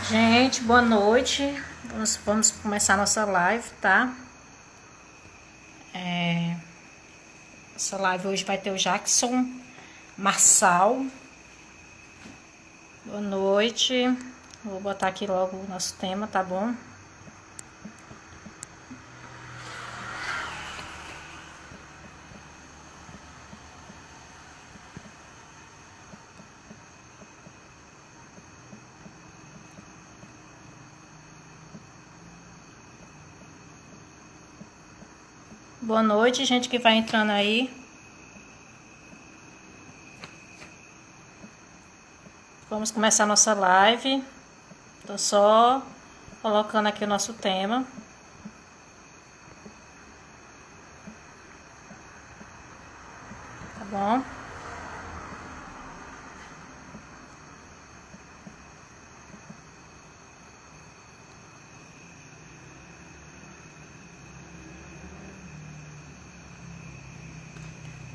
Gente, boa noite. Vamos começar nossa live, tá? Essa live hoje vai ter o Jackson Marçal. Boa noite. Vou botar aqui logo o nosso tema, tá bom? Boa noite, gente que vai entrando aí. Vamos começar nossa live. Tô só colocando aqui o nosso tema. Tá bom?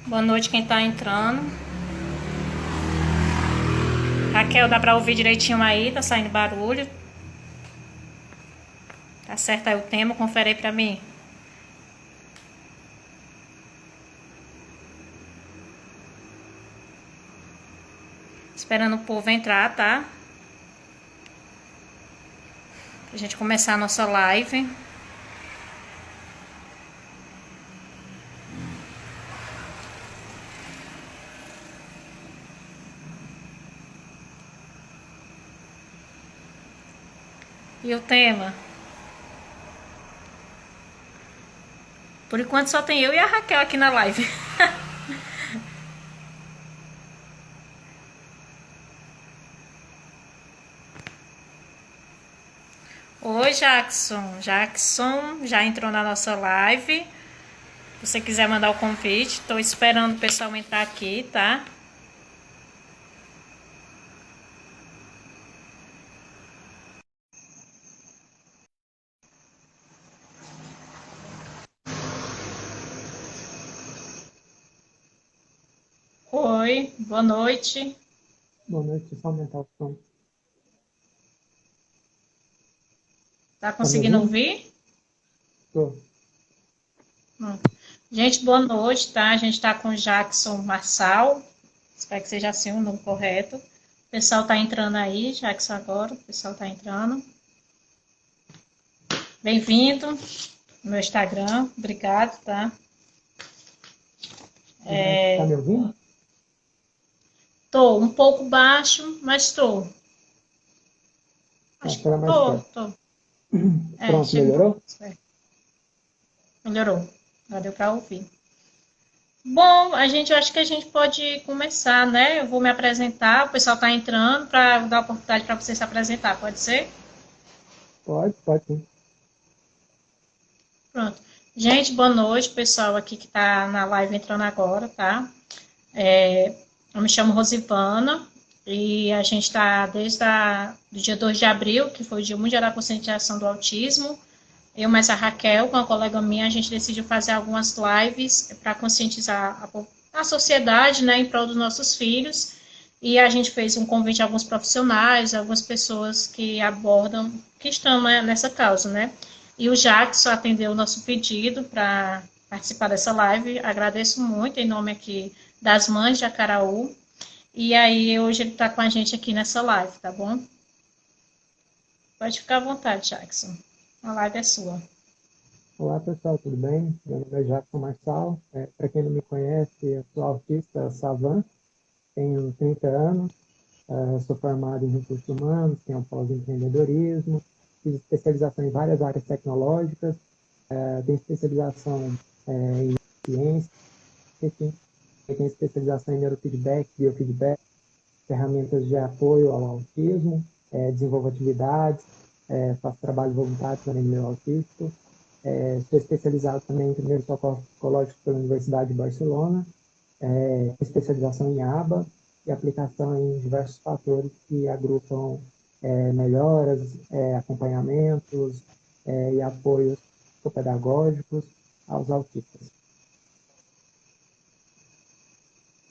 Boa noite quem tá entrando. Raquel, dá pra ouvir direitinho aí? Tá saindo barulho? Tá certo aí o tema? Confere aí pra mim. Esperando o povo entrar, tá? Pra gente começar a nossa live. E o tema? Por enquanto só tem eu e a Raquel aqui na live. Oi, Jackson. Jackson já entrou na nossa live. Se você quiser mandar o convite, tô esperando o pessoal entrar aqui, tá? Oi, boa noite. Boa noite, só aumentar o som. Tá Tá me conseguindo ouvindo? ouvir? Tô. Gente, boa noite, tá? A gente tá com o Jackson Marçal. Espero que seja assim o nome correto. O pessoal tá entrando aí, Jackson agora. O pessoal tá entrando. Bem-vindo no meu Instagram. Obrigado, tá? Tá me ouvindo? Tô um pouco baixo, mas tô. Tá, Acho que será mais tô, perto. tô. Pronto, Chegou. melhorou? Melhorou. Já deu pra ouvir. Bom, eu acho que a gente pode começar, né? Eu vou me apresentar, o pessoal tá entrando para dar a oportunidade para você se apresentar, pode ser? Pode sim. Pronto. Gente, boa noite, pessoal aqui que tá na live entrando agora, tá? Eu me chamo Rosivana e a gente está desde o dia 2 de abril, que foi o Dia Mundial da Conscientização do Autismo. Eu mais a Raquel, com uma colega minha, a gente decidiu fazer algumas lives para conscientizar a sociedade, né, em prol dos nossos filhos. E a gente fez um convite a alguns profissionais, algumas pessoas que abordam, que estão, né, nessa causa, né? E o Jackson atendeu o nosso pedido para participar dessa live. Agradeço muito em nome aqui das mães de Acaraú. E aí, hoje ele está com a gente aqui nessa live, tá bom? Pode ficar à vontade, Jackson. A live é sua. Olá, pessoal, tudo bem? Meu nome é Jackson Marçal. Para quem não me conhece, eu sou autista Savan, tenho 30 anos, sou formado em recursos humanos, tenho um pós-empreendedorismo, fiz especialização em várias áreas tecnológicas, tenho especialização em ciência, enfim, tenho especialização em neurofeedback, biofeedback, ferramentas de apoio ao autismo, desenvolvo atividades, faço trabalho voluntário também no meu autístico, sou especializado também em primeiros socorros psicológicos pela Universidade de Barcelona, especialização em ABA e aplicação em diversos fatores que agrupam melhoras, acompanhamentos e apoios psicopedagógicos aos autistas.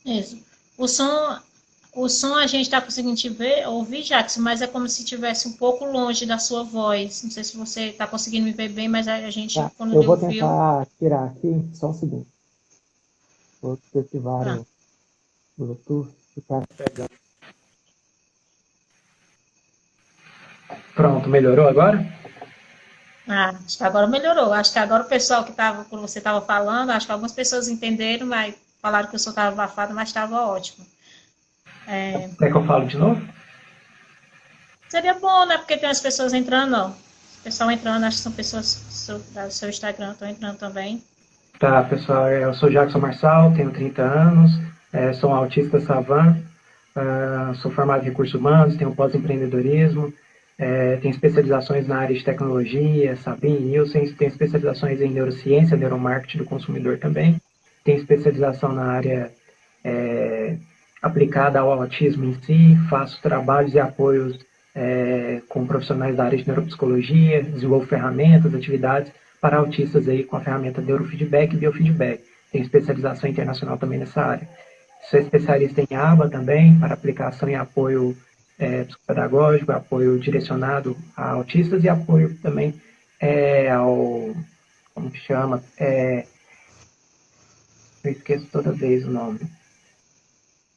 Isso. O som. O som a gente está conseguindo te ver, ouvir, Jackson, mas é como se estivesse um pouco longe da sua voz. Não sei se você está conseguindo me ver bem, mas a gente, Tá, quando eu lhe vou ouviu... tentar tirar aqui, só um segundo. Vou desativar Ah, o Bluetooth que tá pegando. Pronto, melhorou agora? acho que agora melhorou. Acho que agora o pessoal que estava, quando você estava falando, acho que algumas pessoas entenderam, mas falaram que o som estava abafado, mas estava ótimo. Quer que eu falo de novo? Seria bom, né? Porque tem as pessoas entrando, ó. O pessoal entrando, acho que são pessoas do seu Instagram, estão entrando também. Tá, pessoal, eu sou Jackson Marçal, tenho 30 anos, sou um autista Savan, sou formado em recursos humanos, tenho pós-empreendedorismo, tenho especializações na área de tecnologia, Sabin, Nielsen, tenho especializações em neurociência, neuromarketing do consumidor também, tenho especialização na área aplicada ao autismo em si, faço trabalhos e apoios com profissionais da área de neuropsicologia, desenvolvo ferramentas, atividades para autistas aí com a ferramenta neurofeedback e biofeedback. Tenho especialização internacional também nessa área. Sou especialista em ABA também, para aplicação e apoio psicopedagógico, apoio direcionado a autistas e apoio também ao, como que chama? Eu esqueço toda vez o nome.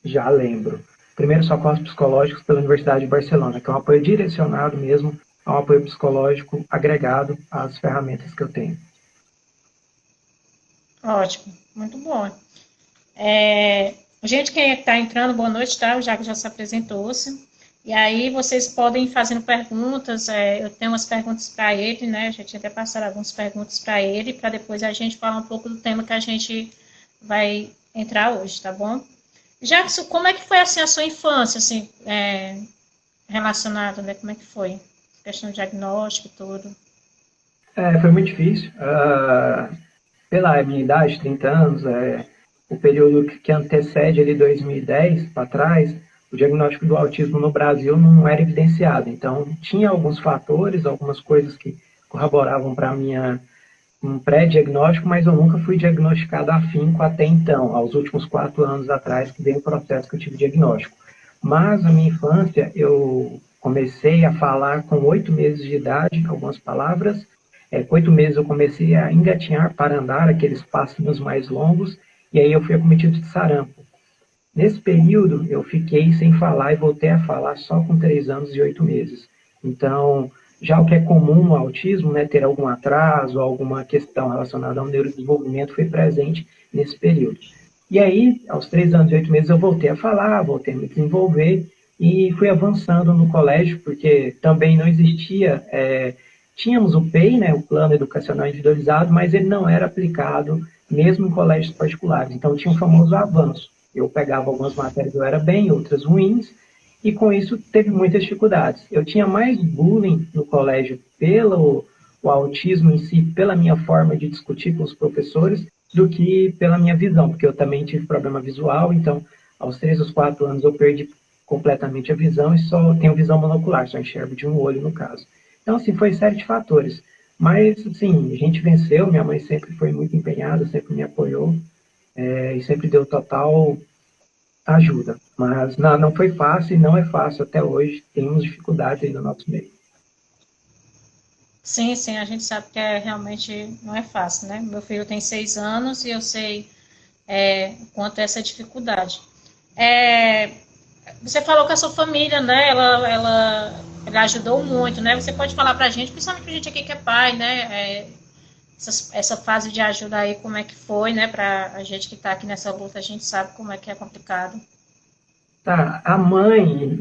Já lembro. Primeiro socorros psicológicos pela Universidade de Barcelona, que é um apoio direcionado mesmo ao apoio psicológico agregado às ferramentas que eu tenho. Ótimo, muito bom. Gente, quem está entrando, boa noite, tá? O Jaco já se apresentou-se. E aí vocês podem ir fazendo perguntas. Eu tenho umas perguntas para ele, né? Já tinha até passado algumas perguntas para ele, para depois a gente falar um pouco do tema que a gente vai entrar hoje, tá bom? Jackson, como é que foi assim a sua infância, assim, relacionada, né? Como é que foi? Questão de diagnóstico, tudo. Foi muito difícil. Pela minha idade, 30 anos, o período que antecede ali 2010 para trás, o diagnóstico do autismo no Brasil não era evidenciado. Então, tinha alguns fatores, algumas coisas que corroboravam para um pré-diagnóstico, mas eu nunca fui diagnosticado afinco até então, aos últimos 4 anos atrás, que veio o processo que eu tive diagnóstico. Mas, na minha infância, eu comecei a falar com 8 meses de idade, algumas palavras. Com 8 meses eu comecei a engatinhar para andar, aqueles passinhos mais longos, e aí eu fui acometido de sarampo. Nesse período, eu fiquei sem falar e voltei a falar só com 3 anos e 8 meses. Então, já o que é comum no autismo, né, ter algum atraso, alguma questão relacionada ao neurodesenvolvimento, foi presente nesse período. E aí, aos 3 anos e 8 meses, eu voltei a falar, voltei a me desenvolver e fui avançando no colégio, porque também não existia... Tínhamos o PEI, né, o Plano Educacional Individualizado, mas ele não era aplicado mesmo em colégios particulares. Então, tinha o famoso avanço. Eu pegava algumas matérias eu era bem, outras ruins, e com isso teve muitas dificuldades. Eu tinha mais bullying no colégio pelo o autismo em si, pela minha forma de discutir com os professores, do que pela minha visão, porque eu também tive problema visual, então aos 3 ou 4 anos eu perdi completamente a visão e só tenho visão monocular, só enxergo de um olho no caso. Então, assim, foi série de fatores. Mas, assim, a gente venceu, minha mãe sempre foi muito empenhada, sempre me apoiou, e sempre deu total ajuda. Mas não foi fácil e não é fácil até hoje. Temos dificuldades aí no nosso meio. Sim, sim, a gente sabe que realmente não é fácil, né? Meu filho tem 6 anos e eu sei quanto é essa dificuldade. Você falou que a sua família, né, ela ajudou muito, né? Você pode falar pra gente, principalmente pra gente aqui que é pai, né? Essa fase de ajuda aí, como é que foi, né? Pra a gente que tá aqui nessa luta, a gente sabe como é que é complicado. Tá, a mãe,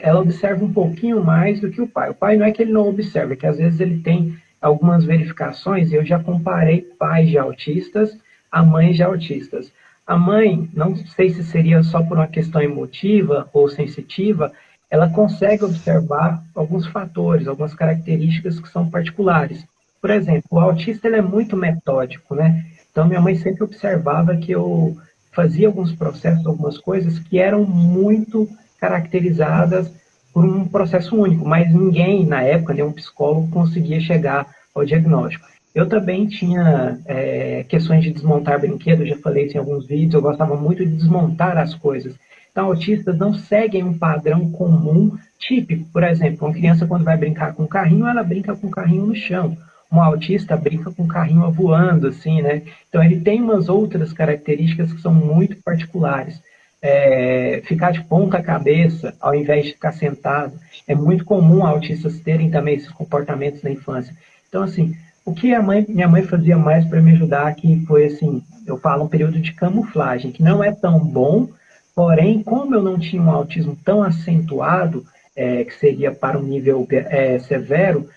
ela observa um pouquinho mais do que o pai. O pai não é que ele não observa, é que às vezes ele tem algumas verificações, e eu já comparei pais de autistas a mães de autistas. A mãe, não sei se seria só por uma questão emotiva ou sensitiva, ela consegue observar alguns fatores, algumas características que são particulares. Por exemplo, o autista ele é muito metódico, né? Então, minha mãe sempre observava que eu fazia alguns processos, algumas coisas que eram muito caracterizadas por um processo único, mas ninguém, na época, nenhum psicólogo conseguia chegar ao diagnóstico. Eu também tinha questões de desmontar brinquedos, já falei isso em alguns vídeos, eu gostava muito de desmontar as coisas. Então, autistas não seguem um padrão comum, típico. Por exemplo, uma criança, quando vai brincar com um carrinho, ela brinca com o carrinho no chão. Um autista brinca com o carrinho voando, assim, né? Então, ele tem umas outras características que são muito particulares. Ficar de ponta cabeça, ao invés de ficar sentado. É muito comum autistas terem também esses comportamentos na infância. Então, assim, o que minha mãe fazia mais para me ajudar aqui foi, assim, eu falo um período de camuflagem, que não é tão bom, porém, como eu não tinha um autismo tão acentuado, que seria para um nível severo,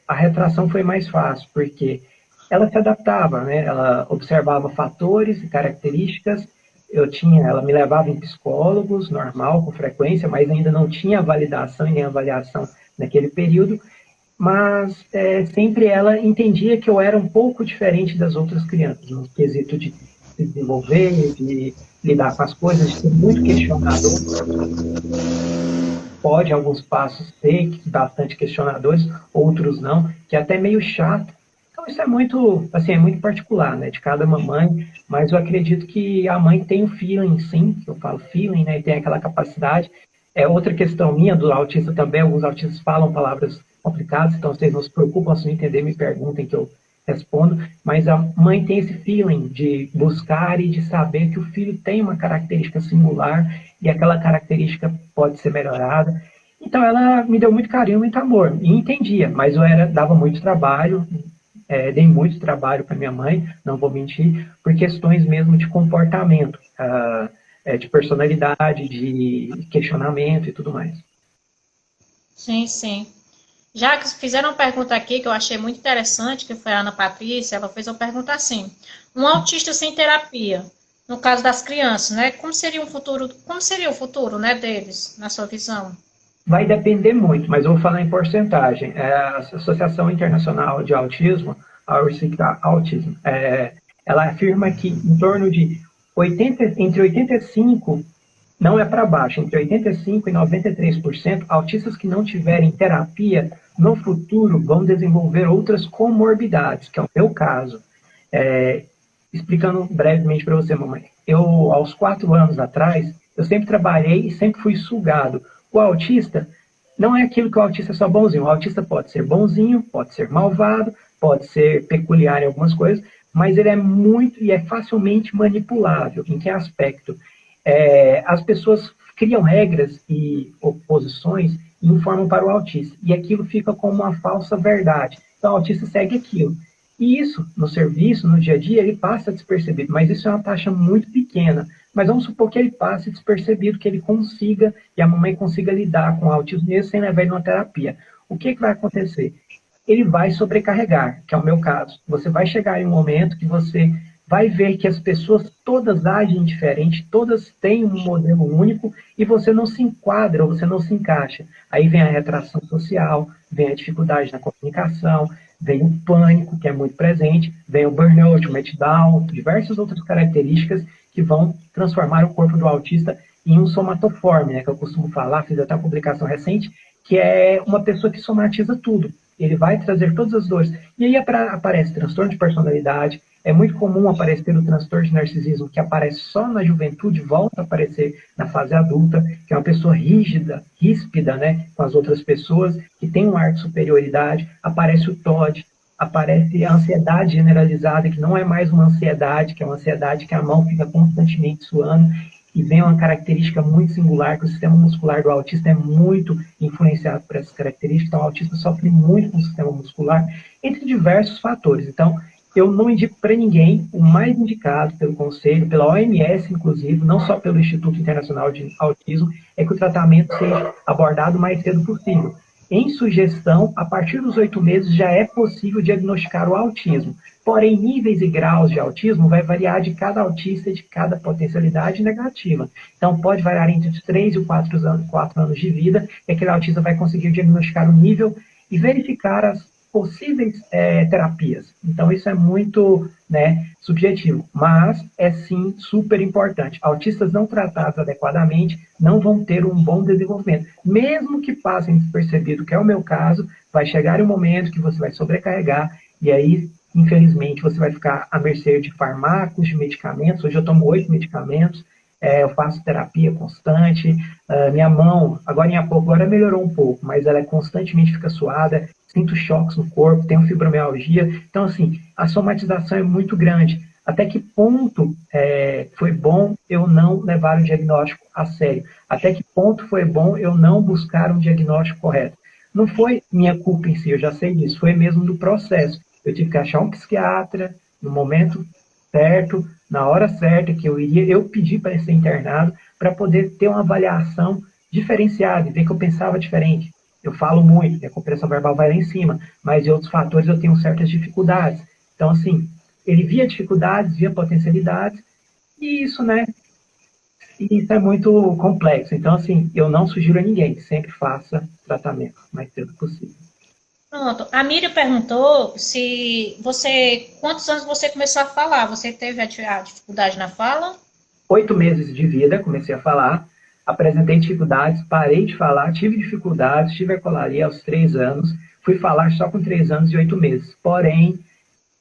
a retração foi mais fácil, porque ela se adaptava, né? Ela observava fatores e características. Ela me levava em psicólogos, normal, com frequência, mas ainda não tinha validação e nem avaliação naquele período, mas sempre ela entendia que eu era um pouco diferente das outras crianças, no quesito de se desenvolver, de lidar com as coisas, de ser muito questionador. Pode, em alguns passos, ser bastante questionadores, outros não, que é até meio chato. Então, isso é muito, assim, é muito particular, né, de cada mamãe, mas eu acredito que a mãe tem um feeling, sim, que eu falo feeling, né, e tem aquela capacidade. É outra questão minha do autista também, alguns autistas falam palavras complicadas, então vocês não se preocupam, se não entender, me perguntem que eu respondo, mas a mãe tem esse feeling de buscar e de saber que o filho tem uma característica singular e aquela característica pode ser melhorada. Então ela me deu muito carinho, muito amor, e entendia, mas dava muito trabalho, dei muito trabalho para minha mãe, não vou mentir, por questões mesmo de comportamento, de personalidade, de questionamento e tudo mais. Sim, sim. Já que fizeram uma pergunta aqui que eu achei muito interessante, que foi a Ana Patrícia, ela fez uma pergunta assim: um autista sem terapia, no caso das crianças, né? Como seria o futuro, né, deles, na sua visão? Vai depender muito, mas eu vou falar em porcentagem. A Associação Internacional de Autismo, a Autism, ela afirma que em torno de entre 85, não é para baixo, entre 85% e 93%, autistas que não tiverem terapia, no futuro vão desenvolver outras comorbidades, que é o meu caso. Explicando brevemente para você, mamãe. Eu, aos 4 anos atrás, eu sempre trabalhei e sempre fui sugado. O autista não é aquilo que o autista é só bonzinho. O autista pode ser bonzinho, pode ser malvado, pode ser peculiar em algumas coisas, mas ele é muito e é facilmente manipulável. Em que aspecto? As pessoas criam regras e oposições e informam para o autista. E aquilo fica como uma falsa verdade. Então, o autista segue aquilo. E isso, no serviço, no dia a dia, ele passa despercebido, mas isso é uma taxa muito pequena. Mas vamos supor que ele passe despercebido, que ele consiga, e a mamãe consiga lidar com o autismo mesmo sem levar ele numa terapia. O que vai acontecer? Ele vai sobrecarregar, que é o meu caso. Você vai chegar em um momento que você vai ver que as pessoas todas agem diferente, todas têm um modelo único, e você não se enquadra, ou você não se encaixa. Aí vem a retração social, vem a dificuldade na comunicação, vem o pânico, que é muito presente, vem o burnout, o meltdown, diversas outras características que vão transformar o corpo do autista em um somatoforme, né, que eu costumo falar, fiz até uma publicação recente, que é uma pessoa que somatiza tudo. Ele vai trazer todas as dores. E aí aparece transtorno de personalidade, é muito comum aparecer o transtorno de narcisismo, que aparece só na juventude, volta a aparecer na fase adulta, que é uma pessoa ríspida, né, com as outras pessoas, que tem um ar de superioridade. Aparece o TOD, aparece a ansiedade generalizada, que não é mais uma ansiedade, que é uma ansiedade que a mão fica constantemente suando, e vem uma característica muito singular, que o sistema muscular do autista é muito influenciado por essas características. Então, o autista sofre muito com o sistema muscular, entre diversos fatores. Então, eu não indico para ninguém, o mais indicado pelo Conselho, pela OMS, inclusive, não só pelo Instituto Internacional de Autismo, é que o tratamento seja abordado o mais cedo possível. Em sugestão, a partir dos 8 meses já é possível diagnosticar o autismo. Porém, níveis e graus de autismo vai variar de cada autista e de cada potencialidade negativa. Então, pode variar entre os 3 e os 4 anos de vida, e aquele autista vai conseguir diagnosticar o nível e verificar as possíveis terapias. Então, isso é muito, né, subjetivo, mas é sim super importante. Autistas não tratados adequadamente não vão ter um bom desenvolvimento. Mesmo que passem despercebido, que é o meu caso, vai chegar um momento que você vai sobrecarregar e aí, infelizmente, você vai ficar à mercê de fármacos, de medicamentos. Hoje eu tomo 8 medicamentos, eu faço terapia constante, minha mão, agora melhorou um pouco, mas ela constantemente fica suada, sinto choques no corpo, tenho fibromialgia, então assim, a somatização é muito grande. Até que ponto foi bom eu não levar o diagnóstico a sério? Até que ponto foi bom eu não buscar um diagnóstico correto? Não foi minha culpa em si, eu já sei disso, foi mesmo do processo. Eu tive que achar um psiquiatra no momento certo, na hora certa que eu pedi para ser internado para poder ter uma avaliação diferenciada e ver que eu pensava diferente. Eu falo muito, minha compreensão verbal vai lá em cima, mas em outros fatores eu tenho certas dificuldades. Então, assim, ele via dificuldades, via potencialidades, e isso, né, isso é muito complexo. Então, assim, eu não sugiro a ninguém que sempre faça tratamento o mais cedo possível. Pronto. A Miriam perguntou se você, quantos anos você começou a falar? Você teve a dificuldade na fala? 8 meses de vida, comecei a falar, apresentei dificuldades, parei de falar, tive dificuldades, tive ecolalia aos 3 anos, fui falar só com 3 anos e 8 meses. Porém,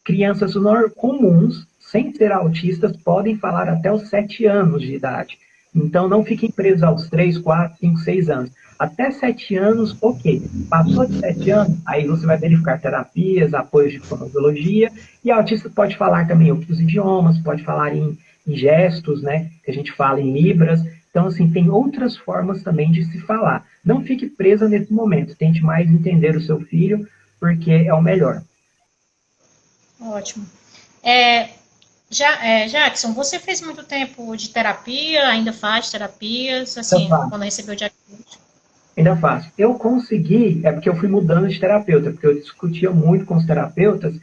crianças comuns, sem ser autistas, podem falar até os 7 anos de idade. Então, não fiquem presos aos 3, 4, 5, 6 anos. Até 7 anos, ok. Passou de 7 anos, aí você vai verificar terapias, apoios de fonoaudiologia, e autista pode falar também outros idiomas, pode falar em gestos, né, que a gente fala em libras. Então, assim, tem outras formas também de se falar. Não fique presa nesse momento, tente mais entender o seu filho, porque é o melhor. Ótimo. Jackson, você fez muito tempo de terapia, ainda faz terapias, Então, assim, quando recebeu o diagnóstico? ainda faço. Eu consegui, é porque eu fui mudando de terapeuta, porque eu discutia muito com os terapeutas.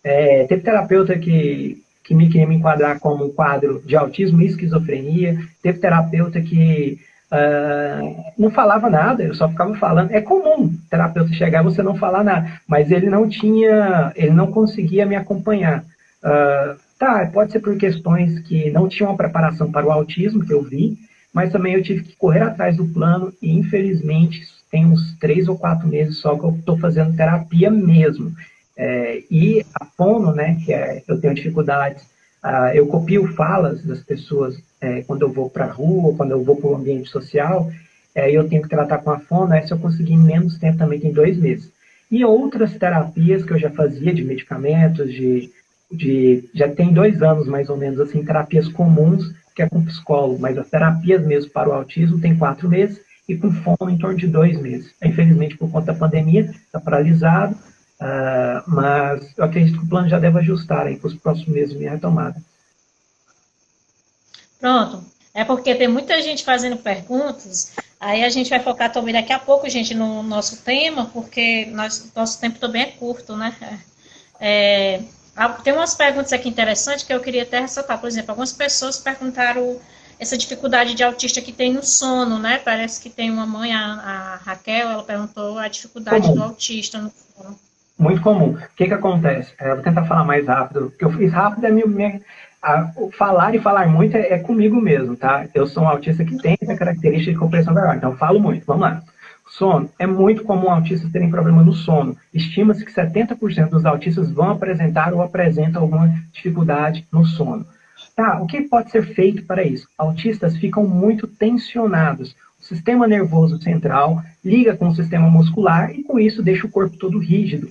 Teve terapeuta que me queria me enquadrar como um quadro de autismo e esquizofrenia. Teve terapeuta que não falava nada, eu só ficava falando. É comum terapeuta chegar e você não falar nada, mas ele não conseguia me acompanhar. Pode ser por questões que não tinham uma preparação para o autismo, que eu vi, mas também eu tive que correr atrás do plano e, infelizmente, tem uns 3 ou 4 meses só que eu estou fazendo terapia mesmo. E a fono, né, eu tenho dificuldades, eu copio falas das pessoas quando eu vou para a rua, quando eu vou para o ambiente social, eu tenho que tratar com a fono, essa eu consegui em menos tempo também, tem 2 meses. E outras terapias que eu já fazia de medicamentos, já tem 2 anos mais ou menos, assim, terapias comuns, que é com psicólogo, mas as terapias mesmo para o autismo tem 4 meses e com fono em torno de 2 meses. Infelizmente, por conta da pandemia, está paralisado, mas eu acredito que o plano já deve ajustar aí para os próximos meses minha retomada. Pronto. É porque tem muita gente fazendo perguntas, aí a gente vai focar também daqui a pouco, gente, no nosso tema, porque nosso tempo também é curto, né? Tem umas perguntas aqui interessantes que eu queria até ressaltar. Por exemplo, algumas pessoas perguntaram essa dificuldade de autista que tem no sono, né? Parece que tem uma mãe, a Raquel, ela perguntou a dificuldade do Comum, autista no sono. muito comum. O que acontece? Eu vou tentar falar mais rápido, porque eu fiz rápido, falar e falar muito é comigo mesmo, tá? Eu sou um autista que tem essa característica de compreensão verbal, então eu falo muito. Vamos lá. Sono. É muito comum autistas terem problema no sono. Estima-se que 70% dos autistas vão apresentar ou apresentam alguma dificuldade no sono. O que pode ser feito para isso? Autistas ficam muito tensionados. O sistema nervoso central liga com o sistema muscular e com isso deixa o corpo todo rígido.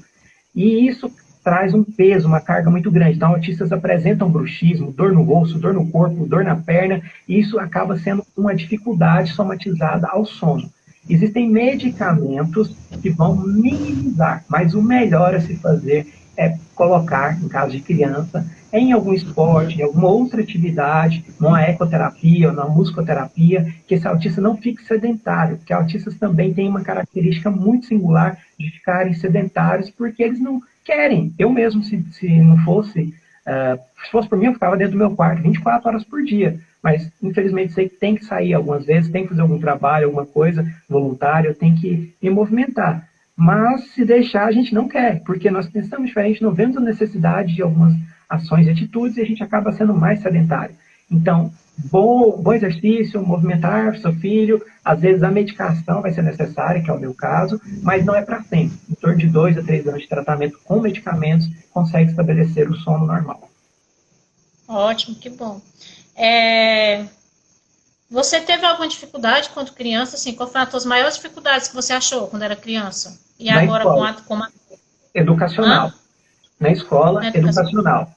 E isso traz um peso, uma carga muito grande. Então, autistas apresentam bruxismo, dor no rosto, dor no corpo, dor na perna, e isso acaba sendo uma dificuldade somatizada ao sono. Existem medicamentos que vão minimizar, mas o melhor a se fazer é colocar, em caso de criança, em algum esporte, em alguma outra atividade, numa ecoterapia ou na musicoterapia, que esse autista não fique sedentário, porque autistas também têm uma característica muito singular de ficarem sedentários, porque eles não querem. Eu mesmo, se não fosse, se fosse por mim, eu ficava dentro do meu quarto 24 horas por dia, mas infelizmente sei que tem que sair algumas vezes, tem que fazer algum trabalho, alguma coisa voluntária, eu tenho que me movimentar. Mas se deixar, a gente não quer, porque nós pensamos diferente, não vemos a necessidade de algumas ações e atitudes e a gente acaba sendo mais sedentário. Então, bom exercício, movimentar seu filho, às vezes a medicação vai ser necessária, que é o meu caso, mas não é para sempre. Em torno de 2 a 3 anos de tratamento com medicamentos, consegue estabelecer o sono normal. Ótimo, que bom. Você teve alguma dificuldade quando criança, assim, qual foi as suas maiores dificuldades que você achou quando era criança? E Na agora escola, com a... educacional. Hã? Na Na escola, educação? educacional.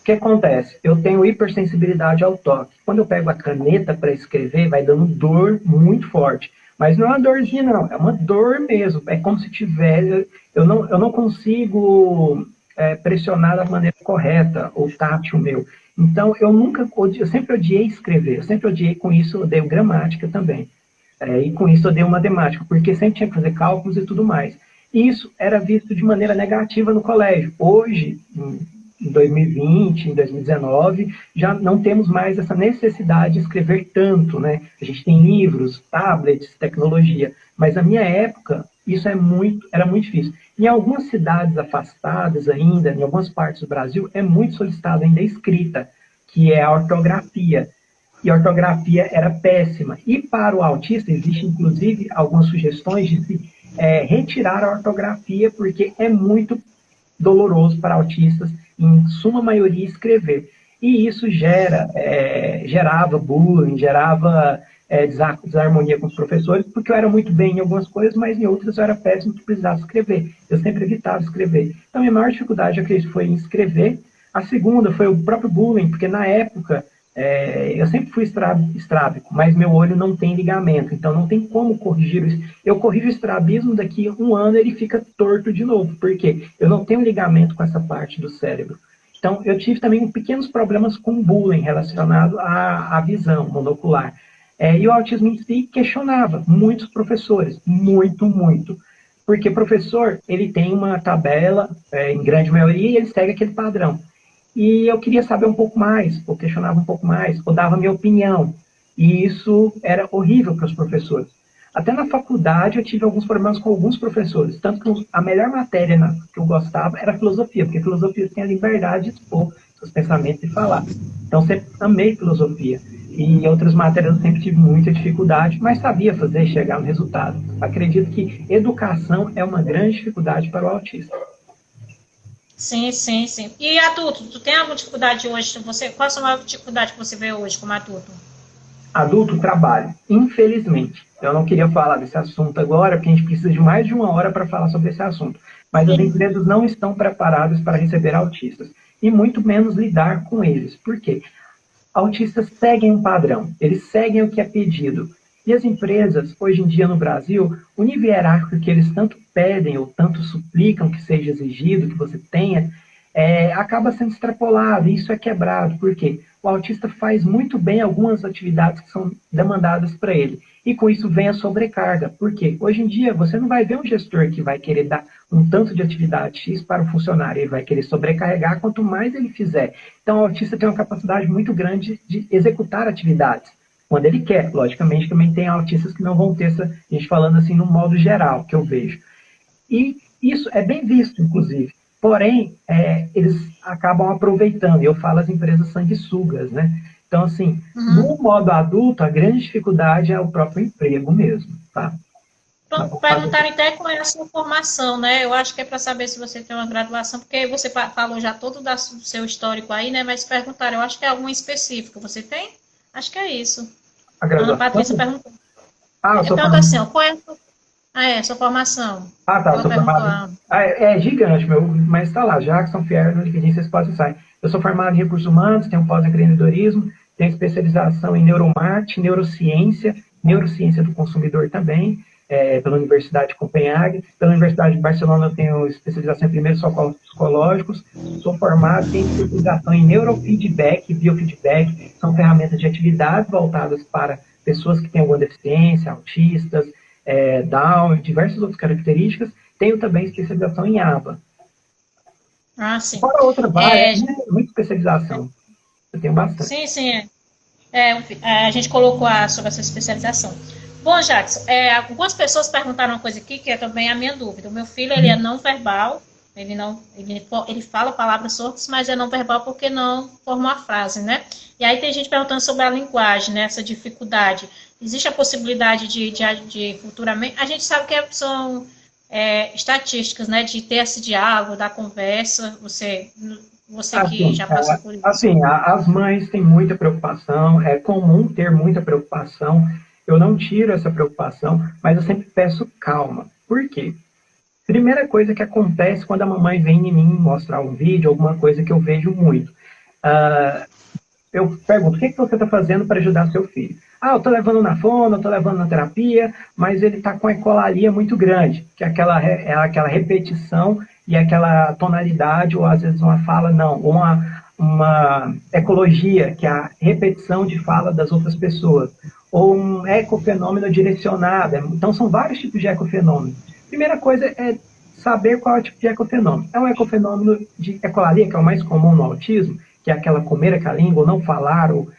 O que acontece? Eu tenho hipersensibilidade ao toque. Quando eu pego a caneta para escrever, vai dando dor muito forte. Mas não é uma dorzinha, não. É uma dor mesmo. É como se tiver... Eu não consigo pressionar da maneira correta o tátil meu. Então, eu sempre odiei escrever. Eu sempre odiei, com isso, eu odeio gramática também. E com isso eu dei uma matemática, porque sempre tinha que fazer cálculos e tudo mais. E isso era visto de maneira negativa no colégio. Hoje, em 2020, em 2019, já não temos mais essa necessidade de escrever tanto, né? A gente tem livros, tablets, tecnologia, mas na minha época isso era muito difícil. Em algumas cidades afastadas ainda, em algumas partes do Brasil, é muito solicitado ainda a escrita, que é a ortografia, e a ortografia era péssima. E para o autista, existem inclusive algumas sugestões de se retirar a ortografia, porque é muito doloroso para autistas, em suma maioria, escrever. E isso gerava bullying, gerava desarmonia com os professores, porque eu era muito bem em algumas coisas, mas em outras eu era péssimo que precisava escrever. Eu sempre evitava escrever. Então, a minha maior dificuldade, eu acredito, foi em escrever. A segunda foi o próprio bullying, porque na época eu sempre fui estrábico, mas meu olho não tem ligamento, então não tem como corrigir isso. Eu corrijo o estrabismo, daqui a um ano ele fica torto de novo, porque eu não tenho ligamento com essa parte do cérebro. Então, eu tive também pequenos problemas com bullying relacionado à visão monocular. E o autismo em si questionava muitos professores, muito, muito. Porque professor, ele tem uma tabela, em grande maioria, e ele segue aquele padrão. E eu queria saber um pouco mais, ou questionava um pouco mais, ou dava minha opinião. E isso era horrível para os professores. Até na faculdade eu tive alguns problemas com alguns professores, tanto que a melhor matéria que eu gostava era filosofia, porque filosofia tem a liberdade de expor seus pensamentos e falar. Então sempre amei filosofia. E em outras matérias eu sempre tive muita dificuldade, mas sabia fazer e chegar no resultado. Acredito que educação é uma grande dificuldade para o autista. Sim, sim, sim. E adulto, tu tem alguma dificuldade hoje? Qual a sua maior dificuldade que você vê hoje como adulto? Adulto, trabalho. Infelizmente. Eu não queria falar desse assunto agora, porque a gente precisa de mais de uma hora para falar sobre esse assunto. Mas as Sim. empresas não estão preparadas para receber autistas. E muito menos lidar com eles. Por quê? Autistas seguem um padrão, eles seguem o que é pedido. E as empresas, hoje em dia no Brasil, o nível hierárquico que eles tanto pedem ou tanto suplicam que seja exigido, que você tenha, acaba sendo extrapolado, e isso é quebrado. Por quê? O autista faz muito bem algumas atividades que são demandadas para ele. E com isso vem a sobrecarga. Por quê? Hoje em dia, você não vai ver um gestor que vai querer dar um tanto de atividade X para o funcionário. Ele vai querer sobrecarregar quanto mais ele fizer. Então, o autista tem uma capacidade muito grande de executar atividades. Quando ele quer. Logicamente, também tem autistas que não vão ter essa, a gente falando assim, no modo geral, que eu vejo. E isso é bem visto, inclusive. Porém, eles acabam aproveitando. E eu falo as empresas sanguessugas, né? Então, assim, Uhum. no modo adulto, a grande dificuldade é o próprio emprego mesmo, tá? Pronto, perguntaram até qual é a sua formação, né? Eu acho que é para saber se você tem uma graduação, porque você falou já todo do seu histórico aí, né? Mas perguntaram, eu acho que é algum específico. Você tem? Acho que é isso. A A Ana Patrícia graduação? perguntou. Eu sou Perguntou formado. assim, ó, qual é a sua... sua formação? Tá, eu Ela sou perguntou formado. a Ana. É gigante, mas tá lá, Jackson Fier, no LinkedIn, vocês podem sair. Eu sou formado em recursos humanos, tenho pós-empreendedorismo, tenho especialização em neuromarketing, neurociência do consumidor também, pela Universidade de Copenhague. Pela Universidade de Barcelona eu tenho especialização em primeiros socorros psicológicos. Sou formado, tenho especialização em neurofeedback e biofeedback. São ferramentas de atividades voltadas para pessoas que têm alguma deficiência, autistas, Down e diversas outras características. Tenho também especialização em ABA. Ah, sim. Fora outra É, várias, muita especialização. Eu tenho bastante. sim, sim. A gente colocou sobre essa especialização. Bom, Jackson, algumas pessoas perguntaram uma coisa aqui que é também a minha dúvida. O meu filho, ele é não verbal, ele fala palavras soltas, mas é não verbal porque não forma uma frase, né? E aí tem gente perguntando sobre a linguagem, né? Essa dificuldade. Existe a possibilidade de futuramente... A gente sabe que são estatísticas, né? De ter esse diálogo, da conversa, você Você que já passou por isso. Assim, as mães têm muita preocupação, é comum ter muita preocupação. Eu não tiro essa preocupação, mas eu sempre peço calma. Por quê? Primeira coisa que acontece quando a mamãe vem em mim mostrar um vídeo, alguma coisa que eu vejo muito. Ah, eu pergunto, o que você está fazendo para ajudar seu filho? Ah, eu estou levando na fono, eu estou levando na terapia, mas ele está com a ecolalia muito grande, que é aquela repetição e aquela tonalidade, ou às vezes uma fala, não, uma ecologia, que é a repetição de fala das outras pessoas, ou um ecofenômeno direcionado. Então, são vários tipos de ecofenômenos. Primeira coisa é saber qual é o tipo de ecofenômeno. É um ecofenômeno de ecolalia, que é o mais comum no autismo, que é aquela comer com a língua, ou não falar, ou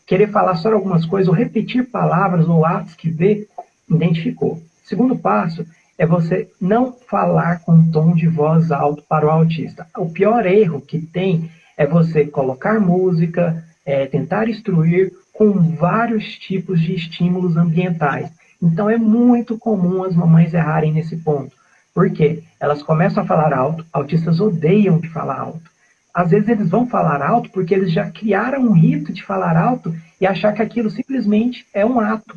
querer falar só algumas coisas, ou repetir palavras ou atos que vê, identificou. Segundo passo é você não falar com tom de voz alto para o autista. O pior erro que tem é você colocar música, tentar instruir com vários tipos de estímulos ambientais. Então é muito comum as mamães errarem nesse ponto. Por quê? Elas começam a falar alto, autistas odeiam de falar alto. Às vezes eles vão falar alto porque eles já criaram um rito de falar alto e achar que aquilo simplesmente é um ato.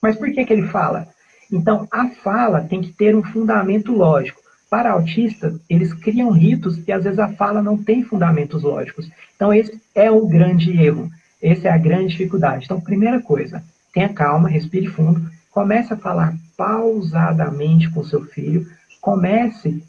Mas por que ele fala? Então, a fala tem que ter um fundamento lógico. Para autistas, eles criam ritos e às vezes a fala não tem fundamentos lógicos. Então, esse é o grande erro. Essa é a grande dificuldade. Então, primeira coisa, tenha calma, respire fundo, comece a falar pausadamente com seu filho, comece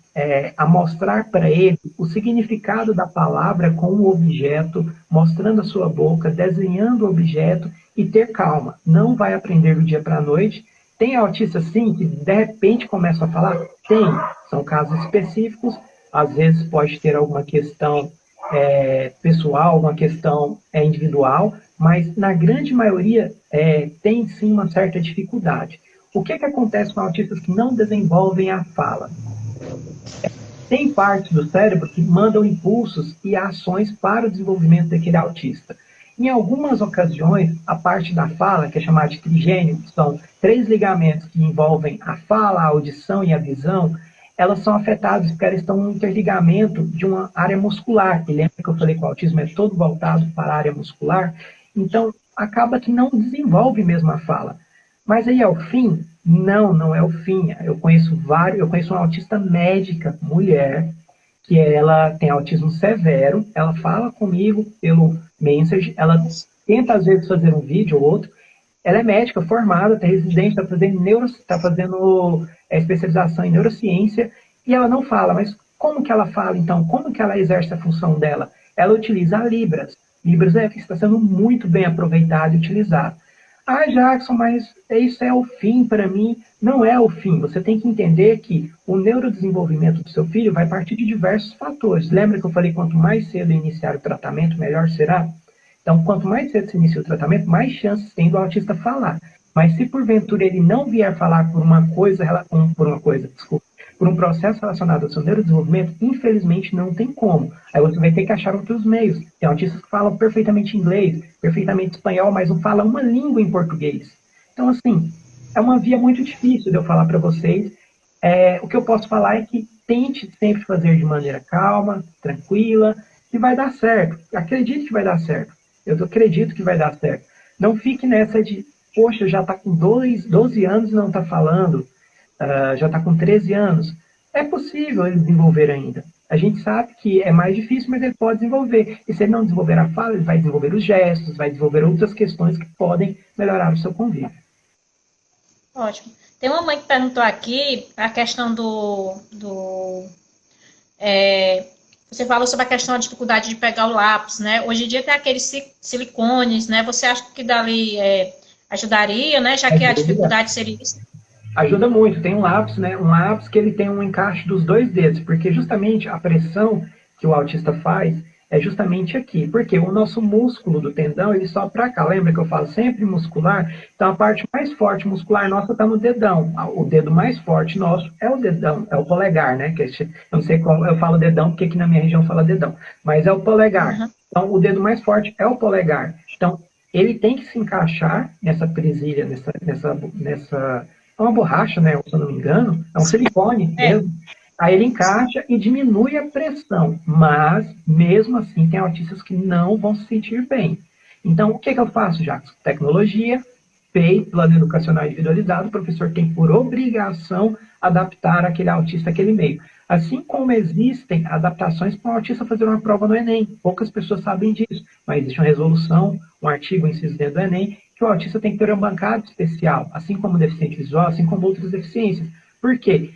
a mostrar para ele o significado da palavra com o objeto, mostrando a sua boca, desenhando o objeto e ter calma. Não vai aprender do dia para a noite. Tem autista, sim, que de repente começa a falar? Tem. São casos específicos. Às vezes pode ter alguma questão pessoal, uma questão individual, mas na grande maioria tem sim uma certa dificuldade. O que acontece com autistas que não desenvolvem a fala? Tem partes do cérebro que mandam impulsos e ações para o desenvolvimento daquele autista. Em algumas ocasiões, a parte da fala, que é chamada de trigênio, que são 3 ligamentos que envolvem a fala, a audição e a visão, elas são afetadas porque elas estão no interligamento de uma área muscular. E lembra que eu falei que o autismo é todo voltado para a área muscular? Então, acaba que não desenvolve mesmo a fala. Mas aí é o fim? Não, não é o fim. Eu conheço uma autista médica, mulher, que ela tem autismo severo, ela fala comigo pelo Message, ela tenta às vezes fazer um vídeo ou outro, ela é médica formada, tem residente, está fazendo especialização em neurociência, e ela não fala, mas como que ela fala então? Como que ela exerce a função dela? Ela utiliza a Libras. Libras está sendo muito bem aproveitado e utilizado. Ah, Jackson, mas isso é o fim para mim. Não é o fim. Você tem que entender que o neurodesenvolvimento do seu filho vai partir de diversos fatores. Lembra que eu falei, quanto mais cedo iniciar o tratamento, melhor será? Então, quanto mais cedo se inicia o tratamento, mais chances tem do autista falar. Mas se porventura ele não vier falar por um processo relacionado ao seu neurodesenvolvimento, infelizmente não tem como. Aí você vai ter que achar outros meios. Tem autistas que falam perfeitamente inglês, perfeitamente espanhol, mas não falam uma língua em português. Então, assim, é uma via muito difícil de eu falar para vocês. O que eu posso falar é que tente sempre fazer de maneira calma, tranquila, e vai dar certo. Acredite que vai dar certo. Eu acredito que vai dar certo. Não fique nessa de, poxa, já está com 12 anos e não está falando, já está com 13 anos. É possível ele desenvolver ainda. A gente sabe que é mais difícil, mas ele pode desenvolver. E se ele não desenvolver a fala, ele vai desenvolver os gestos, vai desenvolver outras questões que podem melhorar o seu convívio. Ótimo. Tem uma mãe que perguntou aqui a questão você falou sobre a questão da dificuldade de pegar o lápis, né? Hoje em dia tem aqueles silicones, né? Você acha que dali ajudaria, né? Já que a dificuldade seria isso? Ajuda muito. Tem um lápis, né? Um lápis que ele tem um encaixe dos 2 dedos, porque justamente a pressão que o autista faz é justamente aqui. Porque o nosso músculo do tendão, ele sobe para cá. Lembra que eu falo sempre muscular? Então, a parte mais forte muscular nossa está no dedão. O dedo mais forte nosso é o dedão, é o polegar, né? Eu não sei qual, eu falo dedão, porque aqui na minha região fala dedão. Mas é o polegar. Uhum. Então, o dedo mais forte é o polegar. Então, ele tem que se encaixar nessa presilha, nessa é uma borracha, né? Se eu não me engano. É um silicone mesmo. Aí ele encaixa e diminui a pressão, mas mesmo assim tem autistas que não vão se sentir bem. Então, o que eu faço, Jacques? Tecnologia, PEI, plano educacional individualizado, o professor tem por obrigação adaptar aquele autista àquele meio. Assim como existem adaptações para o autista fazer uma prova no Enem. Poucas pessoas sabem disso, mas existe uma resolução, um artigo, inciso dentro do Enem, que o autista tem que ter um bancada especial, assim como o deficiente visual, assim como outras deficiências. Por quê?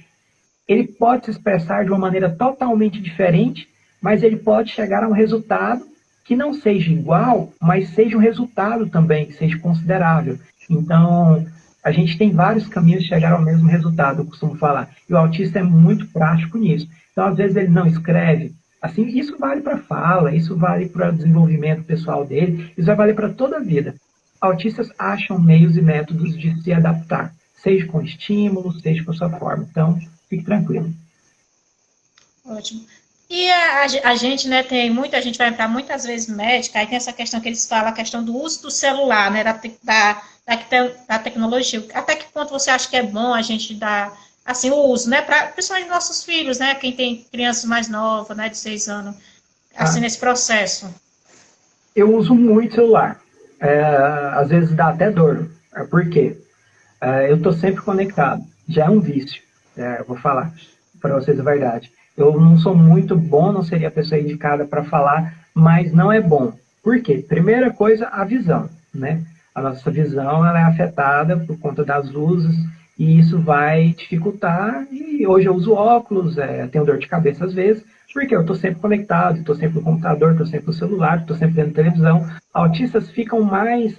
Ele pode se expressar de uma maneira totalmente diferente, mas ele pode chegar a um resultado que não seja igual, mas seja um resultado também, que seja considerável. Então, a gente tem vários caminhos de chegar ao mesmo resultado, eu costumo falar. E o autista é muito prático nisso. Então, às vezes, ele não escreve. Assim, isso vale para fala, isso vale para o desenvolvimento pessoal dele, isso vai valer para toda a vida. Autistas acham meios e métodos de se adaptar, seja com estímulo, seja com a sua forma. Então, fique tranquilo. Ótimo. E a gente, né, tem muita gente vai para muitas vezes médica, aí tem essa questão que eles falam, a questão do uso do celular, né, da tecnologia. Até que ponto você acha que é bom a gente dar, assim, o uso, né, principalmente nossos filhos, né, quem tem crianças mais novas, né, de 6 anos, assim, Tá? nesse processo? Eu uso muito celular. Às vezes dá até dor. Por quê? Eu estou sempre conectado. Já é um vício. Eu vou falar para vocês a verdade. Eu não sou muito bom, não seria a pessoa indicada para falar, mas não é bom. Por quê? Primeira coisa, a visão, né? A nossa visão ela é afetada por conta das luzes e isso vai dificultar. E hoje eu uso óculos, tenho dor de cabeça às vezes, porque eu estou sempre conectado, estou sempre no computador, estou sempre no celular, estou sempre vendo televisão. Autistas ficam mais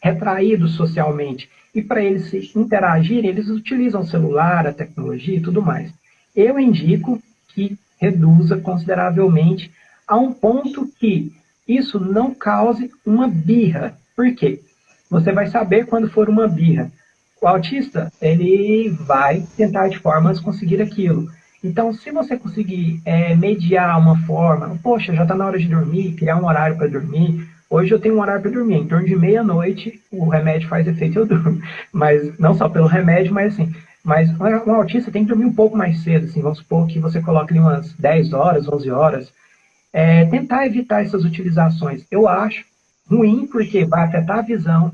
retraídos socialmente. E para eles se interagirem, eles utilizam o celular, a tecnologia e tudo mais. Eu indico que reduza consideravelmente a um ponto que isso não cause uma birra. Por quê? Você vai saber quando for uma birra. O autista, ele vai tentar de formas conseguir aquilo. Então, se você conseguir mediar uma forma, poxa, já está na hora de dormir, criar um horário para dormir. Hoje eu tenho um horário para dormir, em torno de meia-noite o remédio faz efeito e eu durmo. Mas não só pelo remédio, mas assim, mas um autista tem que dormir um pouco mais cedo, assim, vamos supor que você coloque ali umas 10 horas, 11 horas. Tentar evitar essas utilizações. Eu acho ruim porque vai afetar a visão.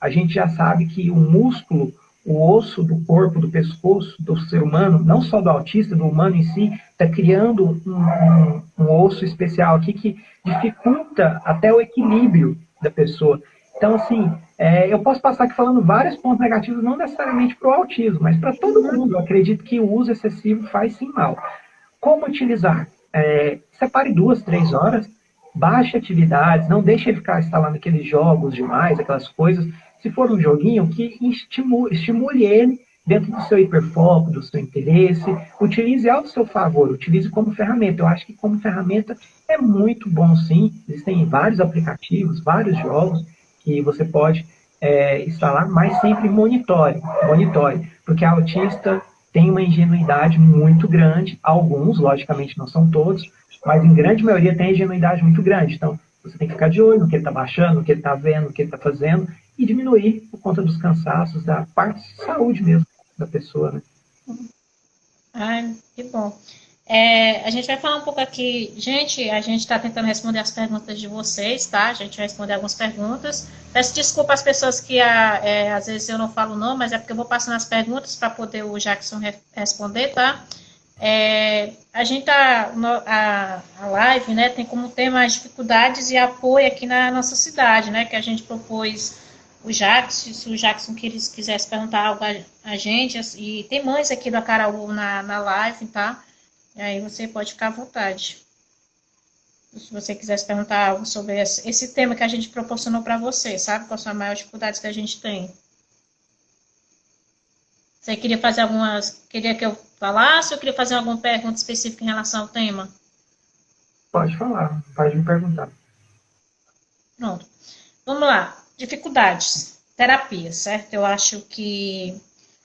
A gente já sabe que o músculo, o osso do corpo, do pescoço do ser humano, não só do autista, do humano em si, está criando um osso especial aqui que dificulta até o equilíbrio da pessoa. Então, assim, eu posso passar aqui falando vários pontos negativos, não necessariamente para o autismo, mas para todo mundo. Eu acredito que o uso excessivo faz sim mal. Como utilizar? Separe 2, 3 horas, baixe atividades, não deixe ele ficar instalando aqueles jogos demais, aquelas coisas. Se for um joguinho, que estimule ele dentro do seu hiperfoco, do seu interesse, utilize ao seu favor, utilize como ferramenta. Eu acho que como ferramenta é muito bom sim, existem vários aplicativos, vários jogos que você pode instalar, mas sempre monitore, porque a autista tem uma ingenuidade muito grande, alguns, logicamente não são todos, mas em grande maioria tem ingenuidade muito grande, então você tem que ficar de olho no que ele está baixando, no que ele está vendo, no que ele está fazendo, e diminuir por conta dos cansaços, da parte de saúde mesmo da pessoa, né? Ai, que bom. A gente vai falar um pouco aqui. Gente, a gente está tentando responder as perguntas de vocês, tá? A gente vai responder algumas perguntas. Peço desculpa às pessoas que às vezes eu não falo não, mas é porque eu vou passando as perguntas para poder o Jackson responder, tá? A gente a live, né, tem como tema as dificuldades e apoio aqui na nossa cidade, né? Que a gente propôs o Jackson, se o Jackson quisesse perguntar algo a gente, e tem mães aqui do Acaraú na live, tá? E aí você pode ficar à vontade. Se você quisesse perguntar algo sobre esse tema que a gente proporcionou para você, sabe? Quais são as maiores dificuldades que a gente tem? Você queria fazer queria que eu falasse ou queria fazer alguma pergunta específica em relação ao tema? Pode falar, pode me perguntar. Pronto. Vamos lá. Dificuldades. Terapia, certo? Eu acho que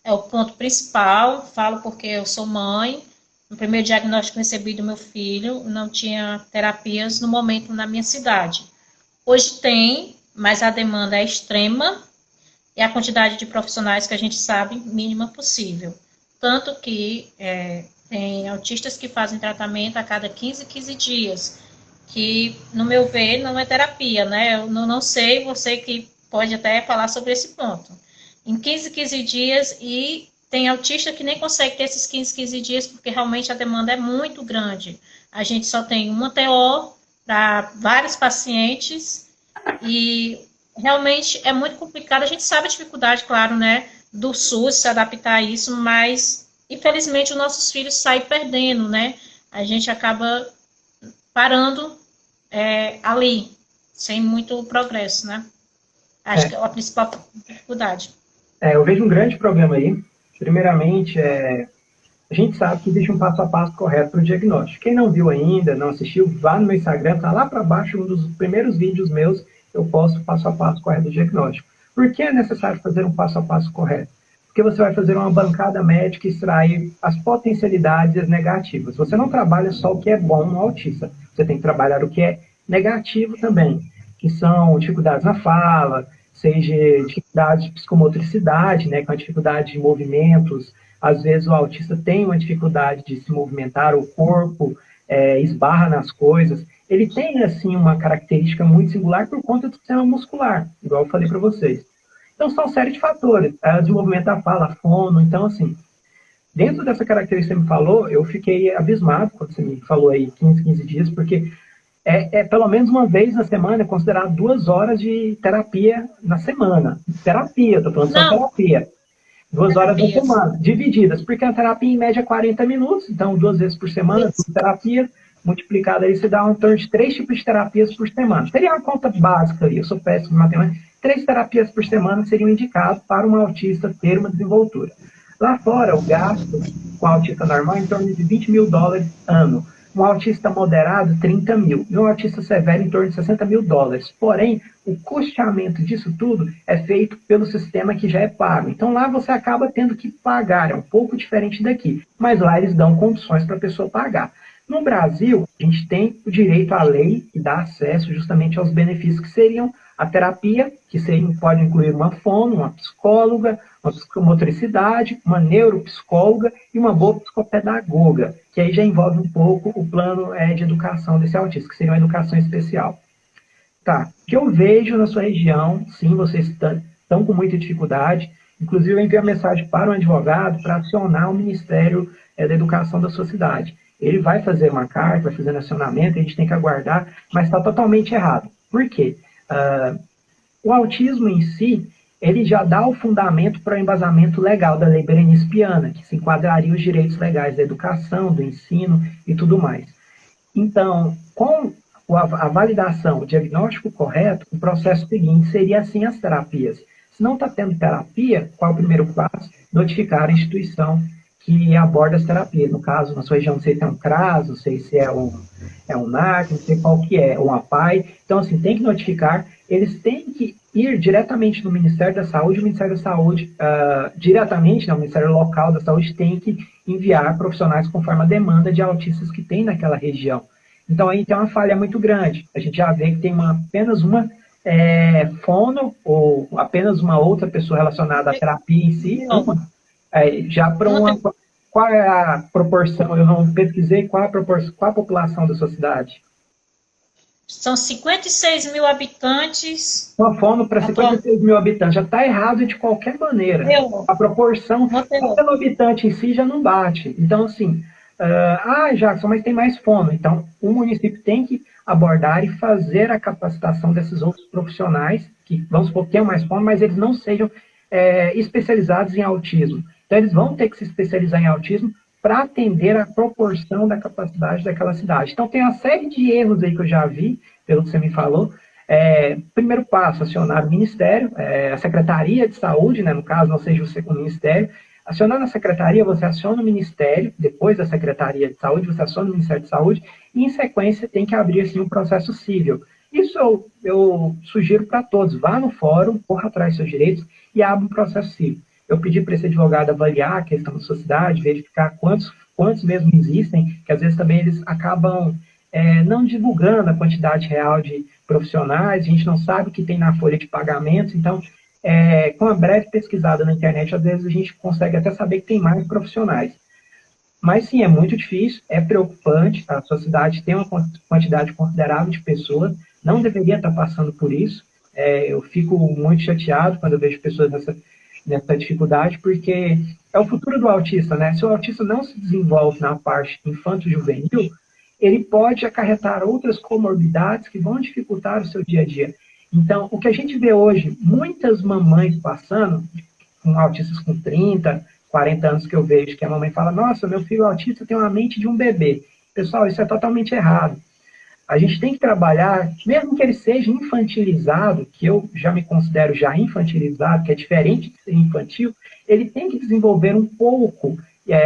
é o ponto principal. Falo porque eu sou mãe. No primeiro diagnóstico que recebi do meu filho, não tinha terapias no momento na minha cidade. Hoje tem, mas a demanda é extrema e a quantidade de profissionais que a gente sabe, mínima possível. Tanto que Tem autistas que fazem tratamento a cada 15 dias, que, no meu ver, não é terapia, né? Eu não sei, você que pode até falar sobre esse ponto. Em 15 dias, e tem autista que nem consegue ter esses 15 dias, porque realmente a demanda é muito grande. A gente só tem uma TO para vários pacientes, e realmente é muito complicado. A gente sabe a dificuldade, claro, né, do SUS se adaptar a isso, mas infelizmente os nossos filhos saem perdendo, né? A gente acaba parando ali, sem muito progresso, né? Acho É, que é a principal dificuldade. eu vejo um grande problema aí. Primeiramente, a gente sabe que existe um passo a passo correto para o diagnóstico. Quem não viu ainda, não assistiu, vá no meu Instagram, está lá para baixo, um dos primeiros vídeos meus, eu posto o passo a passo correto do diagnóstico. Por que é necessário fazer um passo a passo correto? Porque você vai fazer uma bancada médica e extrair as potencialidades e as negativas. Você não trabalha só o que é bom no autista, você tem que trabalhar o que é negativo também, que são dificuldades na fala, seja dificuldades de psicomotricidade, né, com a dificuldade de movimentos. Às vezes o autista tem uma dificuldade de se movimentar, o corpo esbarra nas coisas. Ele tem, assim, uma característica muito singular por conta do sistema muscular, igual eu falei para vocês. Então, são série de fatores. Desenvolvimento da fala, fono. Então, assim, dentro dessa característica que você me falou, eu fiquei abismado quando você me falou aí 15 dias, porque pelo menos uma vez na semana é considerado 2 horas de terapia na semana. Terapia, estou falando só Não, terapia. 2 horas da terapias. semana, divididas, porque a terapia em média é 40 minutos, então 2 vezes por semana, Isso. terapia, multiplicada aí, você dá um torno de 3 tipos de terapias por semana. Seria uma conta básica ali, eu sou péssimo em matemática. 3 terapias por semana seriam indicadas para um autista ter uma desenvoltura. Lá fora, o gasto com autista normal é em torno de $20.000 ano. Um autista moderado, 30 mil. E um autista severo, em torno de $60.000. Porém, o custeamento disso tudo é feito pelo sistema que já é pago. Então, lá você acaba tendo que pagar. É um pouco diferente daqui. Mas lá eles dão condições para a pessoa pagar. No Brasil, a gente tem o direito à lei que dá acesso justamente aos benefícios que seriam a terapia, que pode incluir uma fono, uma psicóloga, uma psicomotricidade, uma neuropsicóloga e uma boa psicopedagoga, que aí já envolve um pouco o plano de educação desse autista, que seria uma educação especial. Tá, o que eu vejo na sua região, sim, vocês estão com muita dificuldade, inclusive eu enviei uma mensagem para o advogado para acionar o Ministério da Educação da sua cidade. Ele vai fazer uma carta, vai fazer um acionamento, a gente tem que aguardar, mas está totalmente errado. Por quê? O autismo em si, ele já dá o fundamento para o embasamento legal da Lei Berenice Piana, que se enquadraria os direitos legais da educação, do ensino e tudo mais. Então, com a validação, o diagnóstico correto, o processo seguinte seria assim as terapias. Se não está tendo terapia, qual é o primeiro passo? Notificar a instituição que aborda as terapias. No caso, na sua região, não sei se é um CRAS, não sei se é um NAC, não sei qual que é, uma APAE. Então, assim, tem que notificar. Eles têm que ir diretamente no Ministério da Saúde. O Ministério da Saúde, diretamente, né, o Ministério Local da Saúde tem que enviar profissionais conforme a demanda de autistas que tem naquela região. Então, aí tem uma falha muito grande. A gente já vê que tem apenas uma fono ou apenas uma outra pessoa relacionada à terapia em si. Já para qual é a proporção? Eu não pesquisei qual a população da sua cidade. São 56 mil habitantes. Uma fono para 56 mil habitantes já está errado de qualquer maneira. A proporção pelo habitante em si já não bate. Então, assim, Jackson, mas tem mais fono. Então, o município tem que abordar e fazer a capacitação desses outros profissionais, que vamos supor que tenham mais fono, mas eles não sejam especializados em autismo. Então, eles vão ter que se especializar em autismo para atender a proporção da capacidade daquela cidade. Então, tem uma série de erros aí que eu já vi, pelo que você me falou. Primeiro passo, acionar o Ministério, a Secretaria de Saúde, né, no caso, não seja o Ministério. Acionando a Secretaria, você aciona o Ministério, depois da Secretaria de Saúde, você aciona o Ministério de Saúde, e, em sequência, tem que abrir, assim, um processo civil. Isso eu sugiro para todos. Vá no fórum, corra atrás dos seus direitos e abra um processo civil. Eu pedi para esse advogado avaliar a questão da sua cidade, verificar quantos mesmo existem, que às vezes também eles acabam não divulgando a quantidade real de profissionais, a gente não sabe o que tem na folha de pagamentos, então, com uma breve pesquisada na internet, às vezes a gente consegue até saber que tem mais profissionais. Mas sim, é muito difícil, é preocupante. A sociedade tem uma quantidade considerável de pessoas, não deveria estar passando por isso. Eu fico muito chateado quando eu vejo pessoas nessa dificuldade, porque é o futuro do autista, né? Se o autista não se desenvolve na parte infanto-juvenil, ele pode acarretar outras comorbidades que vão dificultar o seu dia a dia. Então, o que a gente vê hoje, muitas mamães passando, com autistas com 30, 40 anos que eu vejo, que a mamãe fala, nossa, meu filho autista tem uma mente de um bebê. Pessoal, isso é totalmente errado. A gente tem que trabalhar, mesmo que ele seja infantilizado, que eu já me considero já infantilizado, que é diferente de ser infantil, ele tem que desenvolver um pouco,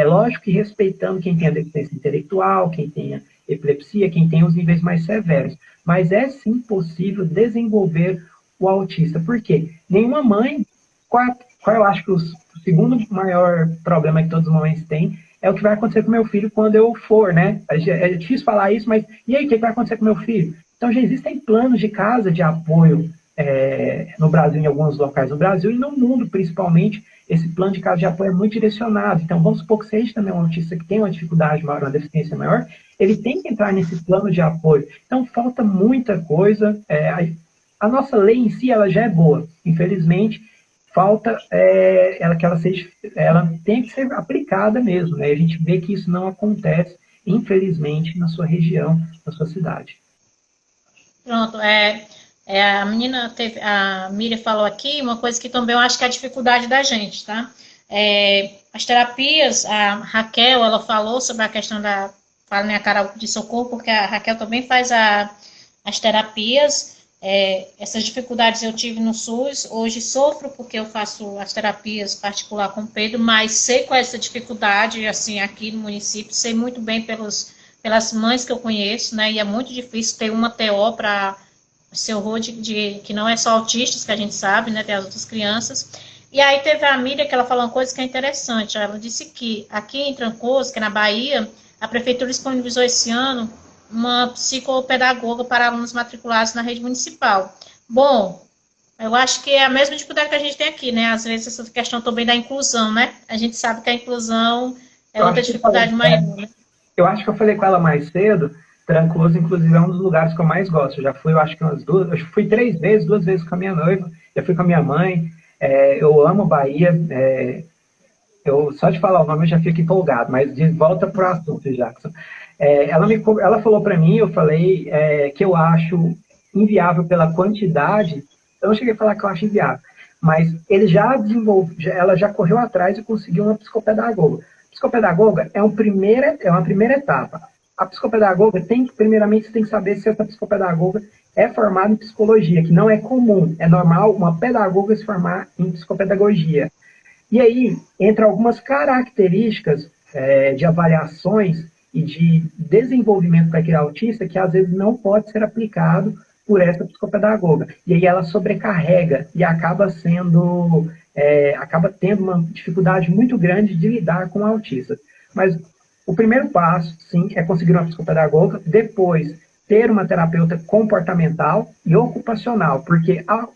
lógico que respeitando quem tem a deficiência intelectual, quem tem epilepsia, quem tem os níveis mais severos. Mas é sim possível desenvolver o autista. Por quê? Nenhuma mãe, qual eu acho que o segundo maior problema que todas as mães têm, é o que vai acontecer com meu filho quando eu for, né? É difícil falar isso, mas e aí, o que vai acontecer com meu filho? Então, já existem planos de casa de apoio no Brasil, em alguns locais no Brasil, e no mundo, principalmente, esse plano de casa de apoio é muito direcionado. Então, vamos supor que seja também um autista que tem uma dificuldade maior, uma deficiência maior, ele tem que entrar nesse plano de apoio. Então, falta muita coisa. A nossa lei em si, ela já é boa. Infelizmente, falta ela tem que ser aplicada mesmo, né? A gente vê que isso não acontece, infelizmente, na sua região, na sua cidade. Pronto, a Miriam falou aqui uma coisa que também eu acho que é a dificuldade da gente, tá? As terapias, a Raquel, ela falou sobre a questão fala minha cara de socorro, porque a Raquel também faz as terapias. Essas dificuldades eu tive no SUS, hoje sofro porque eu faço as terapias particular com o Pedro, mas sei com essa dificuldade, assim, aqui no município, sei muito bem pelas mães que eu conheço, né, e é muito difícil ter uma TO para ser horror que não é só autistas, que a gente sabe, né, tem as outras crianças. E aí teve a Miriam que ela falou uma coisa que é interessante, ela disse que aqui em Trancoso, que é na Bahia, a prefeitura disponibilizou esse ano uma psicopedagoga para alunos matriculados na rede municipal. Bom, eu acho que é a mesma dificuldade que a gente tem aqui, né? Às vezes essa questão também da inclusão, né? A gente sabe que a inclusão é outra dificuldade maior, né? Eu acho que eu falei com ela mais cedo, Trancoso, inclusive, é um dos lugares que eu mais gosto. Eu já fui, eu acho que eu fui 3 vezes, 2 vezes com a minha noiva, já fui com a minha mãe. Eu amo Bahia. Só de falar o nome eu já fico empolgado, mas de volta para o assunto, Jackson. Ela falou para mim, eu falei que eu acho inviável pela quantidade. Eu não cheguei a falar que eu acho inviável, mas ela já correu atrás e conseguiu uma psicopedagoga. Psicopedagoga é uma primeira etapa. A psicopedagoga primeiramente, você tem que saber se essa psicopedagoga é formada em psicologia, que não é comum, é normal uma pedagoga se formar em psicopedagogia. E aí, entre algumas características de avaliações e de desenvolvimento para aquele autista que às vezes não pode ser aplicado por essa psicopedagoga. E aí ela sobrecarrega e acaba tendo uma dificuldade muito grande de lidar com o autista. Mas o primeiro passo, sim, é conseguir uma psicopedagoga, depois ter uma terapeuta comportamental e ocupacional, porque a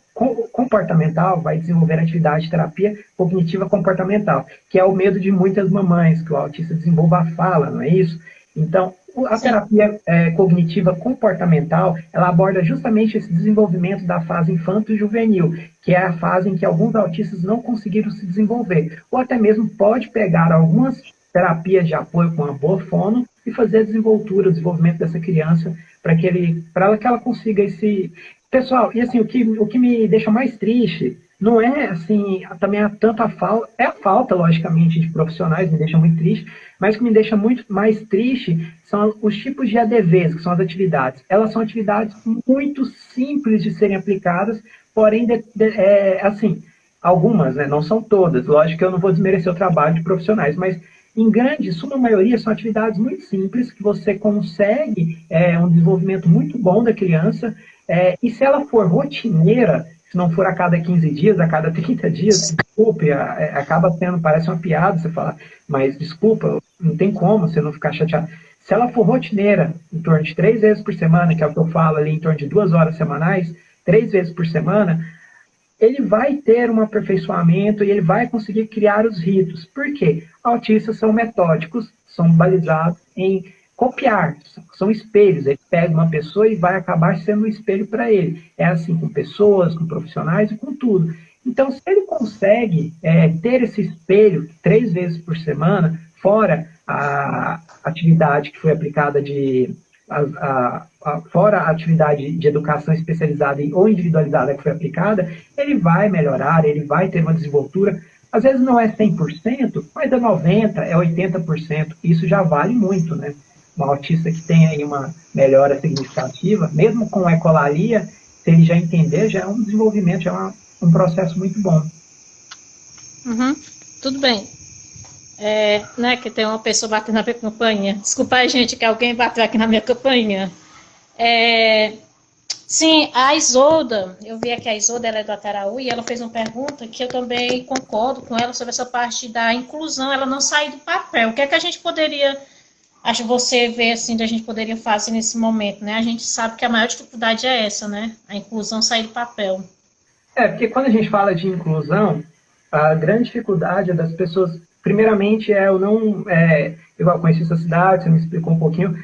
comportamental vai desenvolver atividade de terapia cognitiva comportamental, que é o medo de muitas mamães, que o autista desenvolva a fala, não é isso? Então, a terapia cognitiva comportamental, ela aborda justamente esse desenvolvimento da fase infanto-juvenil, que é a fase em que alguns autistas não conseguiram se desenvolver, ou até mesmo pode pegar algumas terapias de apoio com a boa fono e fazer a desenvoltura, o desenvolvimento dessa criança, para que ela consiga esse... Pessoal, e assim, o que me deixa mais triste não é, assim, também tanta falta, é a falta, logicamente, de profissionais, me deixa muito triste, mas o que me deixa muito mais triste são os tipos de ADVs, que são as atividades. Elas são atividades muito simples de serem aplicadas, porém, assim, algumas, né, não são todas, lógico que eu não vou desmerecer o trabalho de profissionais, mas em grande, suma maioria, são atividades muito simples, que você consegue um desenvolvimento muito bom da criança, e se ela for rotineira, se não for a cada 15 dias, a cada 30 dias, desculpe, acaba sendo, parece uma piada você falar, mas desculpa, não tem como você não ficar chateado. Se ela for rotineira, em torno de 3 vezes por semana, que é o que eu falo ali, em torno de 2 horas semanais, 3 vezes por semana, ele vai ter um aperfeiçoamento e ele vai conseguir criar os ritos. Por quê? Autistas são metódicos, são balizados em copiar, são espelhos. Ele pega uma pessoa e vai acabar sendo um espelho para ele. É assim com pessoas, com profissionais e com tudo. Então, se ele consegue ter esse espelho 3 vezes por semana, fora a atividade que foi aplicada fora a atividade de educação especializada ou individualizada que foi aplicada, ele vai melhorar, ele vai ter uma desenvoltura. Às vezes não é 100%, mas é 90%, é 80%. Isso já vale muito, né? Um autista que tem aí uma melhora significativa, mesmo com ecolalia, se ele já entender, já é um desenvolvimento, já é um processo muito bom. Uhum, tudo bem. Né, que tem uma pessoa batendo na minha campainha. Desculpa aí, gente, que alguém bateu aqui na minha campainha. Sim, a Isolda, eu vi aqui a Isolda, ela é do Ataraú, e ela fez uma pergunta que eu também concordo com ela sobre essa parte da inclusão, ela não sair do papel. O que é que a gente poderia, acho que você vê assim, a gente poderia fazer nesse momento, né? A gente sabe que a maior dificuldade é essa, né? A inclusão sair do papel. Porque quando a gente fala de inclusão, a grande dificuldade é das pessoas, primeiramente, eu não, igual eu conheci essa cidade, você me explicou um pouquinho,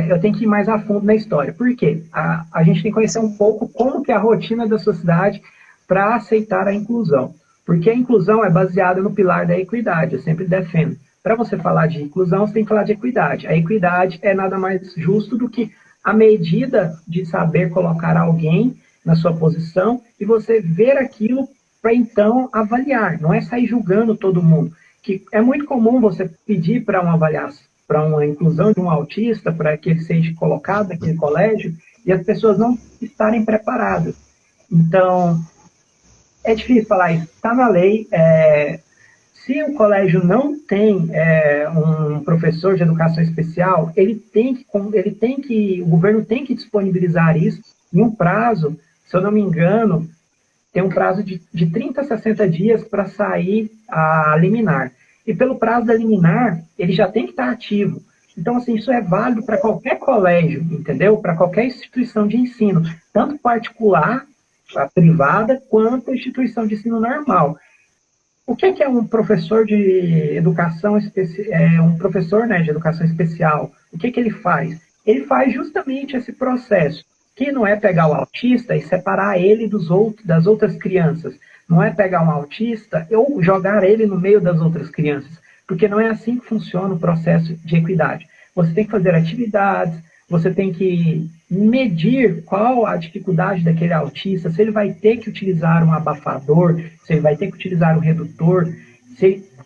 eu tenho que ir mais a fundo na história. Por quê? A gente tem que conhecer um pouco como que é a rotina da sociedade para aceitar a inclusão. Porque a inclusão é baseada no pilar da equidade, eu sempre defendo. Para você falar de inclusão, você tem que falar de equidade. A equidade é nada mais justo do que a medida de saber colocar alguém na sua posição e você ver aquilo para então avaliar. Não é sair julgando todo mundo. Que é muito comum você pedir para uma avaliação, para uma inclusão de um autista, para que ele seja colocado naquele colégio, e as pessoas não estarem preparadas. Então, é difícil falar isso. Está na lei. Se o colégio não tem um professor de educação especial, o governo tem que disponibilizar isso em um prazo, se eu não me engano, tem um prazo de 30 a 60 dias para sair a liminar. E pelo prazo da liminar, ele já tem que estar ativo. Então, assim, isso é válido para qualquer colégio, entendeu? Para qualquer instituição de ensino, tanto particular, a privada, quanto a instituição de ensino normal. O que é um professor de educação especial, um professor, né, de educação especial? O que ele faz? Ele faz justamente esse processo, que não é pegar o autista e separar ele das outras crianças. Não é pegar um autista ou jogar ele no meio das outras crianças, porque não é assim que funciona o processo de equidade. Você tem que fazer atividades, você tem que medir qual a dificuldade daquele autista, se ele vai ter que utilizar um abafador, se ele vai ter que utilizar um redutor,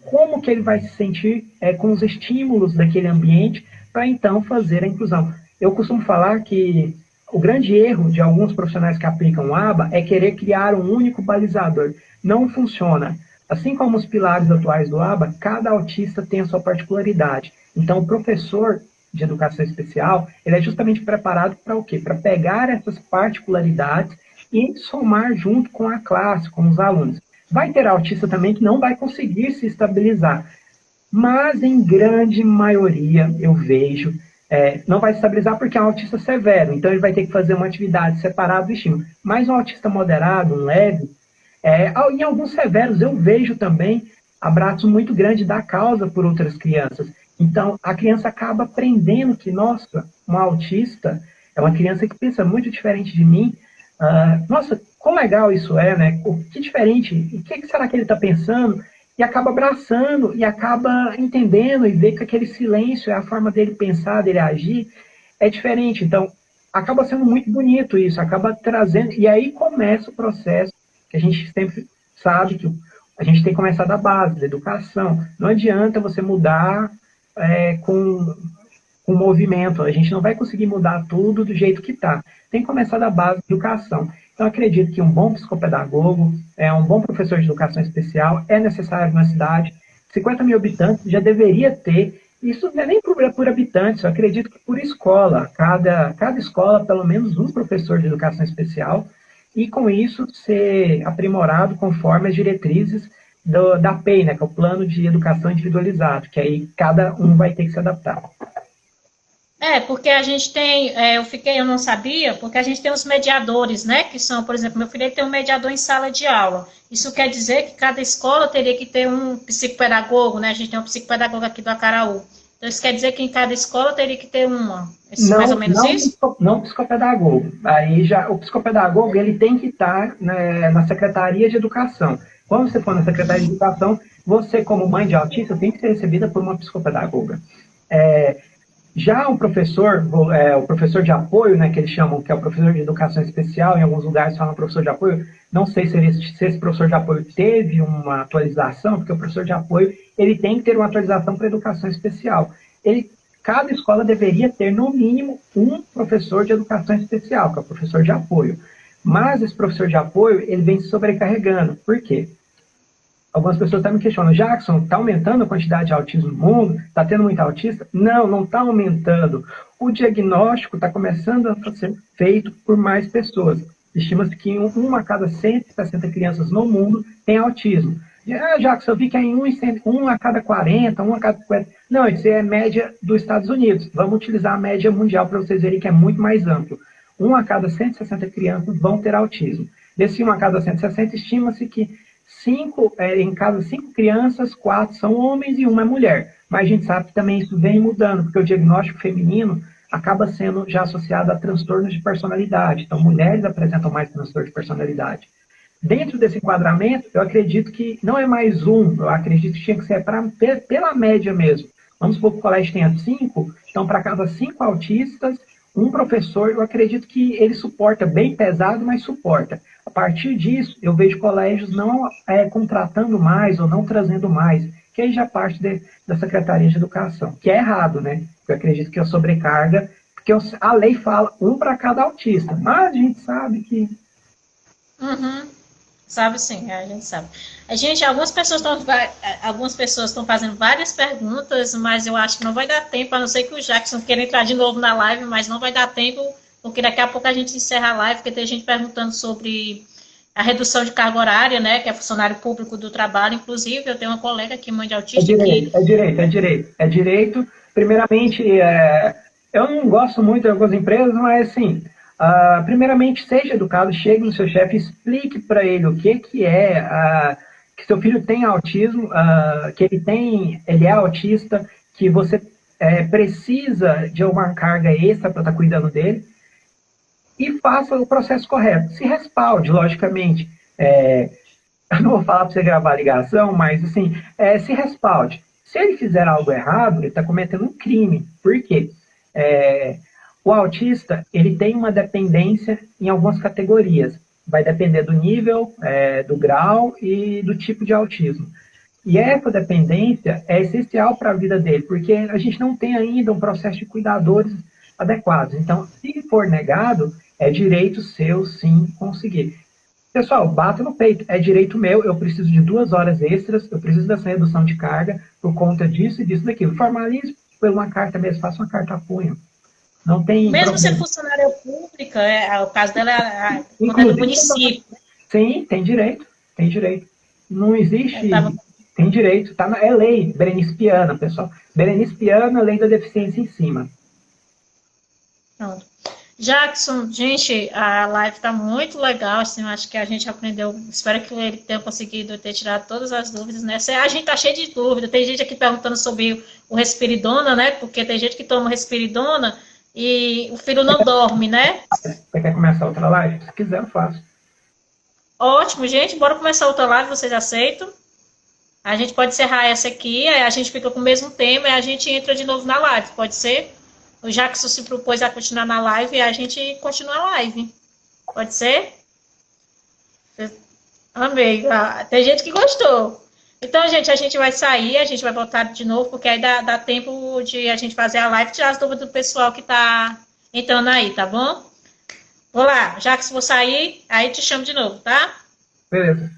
como que ele vai se sentir com os estímulos daquele ambiente para então fazer a inclusão. Eu costumo falar que o grande erro de alguns profissionais que aplicam o ABA é querer criar um único balizador. Não funciona. Assim como os pilares atuais do ABA, cada autista tem a sua particularidade. Então, o professor de educação especial, ele é justamente preparado para o quê? Para pegar essas particularidades e somar junto com a classe, com os alunos. Vai ter autista também que não vai conseguir se estabilizar. Mas, em grande maioria, eu vejo, não vai se estabilizar porque é um autista severo, então ele vai ter que fazer uma atividade separada do estímulo. Mas um autista moderado, um leve, em alguns severos eu vejo também abraço muito grande da causa por outras crianças. Então, a criança acaba aprendendo que, nossa, um autista é uma criança que pensa muito diferente de mim. Nossa, quão legal isso é, né? Que diferente, o que será que ele está pensando? E acaba abraçando, e acaba entendendo, e vê que aquele silêncio é a forma dele pensar, dele agir, é diferente. Então, acaba sendo muito bonito isso, acaba trazendo, e aí começa o processo que a gente sempre sabe que a gente tem que começar da base, da educação. Não adianta você mudar com movimento, a gente não vai conseguir mudar tudo do jeito que está. Tem que começar da base da educação. Então, acredito que um bom psicopedagogo, um bom professor de educação especial é necessário na cidade. 50 mil habitantes já deveria ter. Isso não é nem por habitantes, eu acredito que por escola. Cada escola, pelo menos um professor de educação especial. E, com isso, ser aprimorado conforme as diretrizes da PEI, né, que é o Plano de Educação Individualizado, que aí cada um vai ter que se adaptar. Porque a gente tem, eu não sabia, porque a gente tem os mediadores, né, que são, por exemplo, meu filho ele tem um mediador em sala de aula. Isso quer dizer que cada escola teria que ter um psicopedagogo, né, a gente tem um psicopedagogo aqui do Acaraú. Então, isso quer dizer que em cada escola teria que ter uma, mais ou Não, menos não, isso? não psicopedagogo. Aí já o psicopedagogo ele tem que estar, né, na Secretaria de Educação. Quando você for na Secretaria de Educação, você, como mãe de autista, tem que ser recebida por uma psicopedagoga. É, Já o professor de apoio, né, que eles chamam, que é o professor de educação especial, em alguns lugares falam professor de apoio, não sei se esse professor de apoio teve uma atualização, porque o professor de apoio ele tem que ter uma atualização para educação especial. Cada escola deveria ter, no mínimo, um professor de educação especial, que é o professor de apoio. Mas esse professor de apoio, ele vem se sobrecarregando. Por quê? Algumas pessoas até me questionam, Jackson, está aumentando a quantidade de autismo no mundo? Está tendo muito autista? Não, não está aumentando. O diagnóstico está começando a ser feito por mais pessoas. Estima-se que uma a cada 160 crianças no mundo tem autismo. Jackson, eu vi que é em um a cada 40, um a cada 50. Não, isso é a média dos Estados Unidos. Vamos utilizar a média mundial para vocês verem que é muito mais amplo. Um a cada 160 crianças vão ter autismo. Desse um a cada 160, estima-se que em cada 5 crianças, 4 são homens e uma é mulher. Mas a gente sabe que também isso vem mudando, porque o diagnóstico feminino acaba sendo já associado a transtornos de personalidade. Então, mulheres apresentam mais transtorno de personalidade. Dentro desse enquadramento, eu acredito que não é mais um, eu acredito que tinha que ser pela média mesmo. Vamos supor que o colégio tenha 5, então para cada 5 autistas, um professor, eu acredito que ele suporta bem pesado, mas suporta. A partir disso, eu vejo colégios não contratando mais ou não trazendo mais, que aí já parte da Secretaria de Educação, que é errado, né? Eu acredito que é sobrecarga, porque a lei fala um para cada autista, mas a gente sabe que... Uhum. Sabe sim, a gente sabe. Algumas pessoas estão fazendo várias perguntas, mas eu acho que não vai dar tempo, a não ser que o Jackson queira entrar de novo na live, mas não vai dar tempo, porque daqui a pouco a gente encerra a live, porque tem gente perguntando sobre a redução de carga horária, né, que é funcionário público do trabalho. Inclusive, eu tenho uma colega aqui, mãe de autista, É direito. Primeiramente, eu não gosto muito de algumas empresas, mas assim, primeiramente, seja educado, chegue no seu chefe, explique para ele o que é, que seu filho tem autismo, que ele é autista, que você precisa de uma carga extra para estar cuidando dele, e faça o processo correto. Se respalde, logicamente. Eu não vou falar para você gravar a ligação, mas assim, se respalde. Se ele fizer algo errado, ele está cometendo um crime. Por quê? O autista, ele tem uma dependência em algumas categorias. Vai depender do nível, do grau e do tipo de autismo. E essa dependência é essencial para a vida dele, porque a gente não tem ainda um processo de cuidadores adequados. Então, se for negado, é direito seu, sim, conseguir. Pessoal, bato no peito, é direito meu, eu preciso de 2 horas extras, eu preciso dessa redução de carga por conta disso e disso daquilo. Formalize por uma carta mesmo, faça uma carta a punho. Não tem mesmo problema. sendo funcionária pública, o caso dela é do município. Sim, tem direito, tem direito. Não existe... Tem direito, é lei, Berenice Piana, pessoal. Berenice Piana, lei da deficiência em cima. Pronto. Jackson, gente, a live está muito legal, assim, acho que a gente aprendeu, espero que ele tenha conseguido ter tirado todas as dúvidas, né? A gente tá cheio de dúvida, tem gente aqui perguntando sobre o Respiridona, né? Porque tem gente que toma Respiridona e o filho não dorme, né? Você quer começar outra live? Se quiser, eu faço. Ótimo, gente, bora começar outra live, vocês aceitam? A gente pode encerrar essa aqui, aí a gente fica com o mesmo tema e a gente entra de novo na live, pode ser? O Jackson se propôs a continuar na live e a gente continua a live. Pode ser? Amei. Tem gente que gostou. Então, gente, a gente vai sair, a gente vai voltar de novo, porque aí dá tempo de a gente fazer a live e tirar as dúvidas do pessoal que tá entrando aí, tá bom? Vou lá, Jackson, vou sair, aí te chamo de novo, tá? Beleza.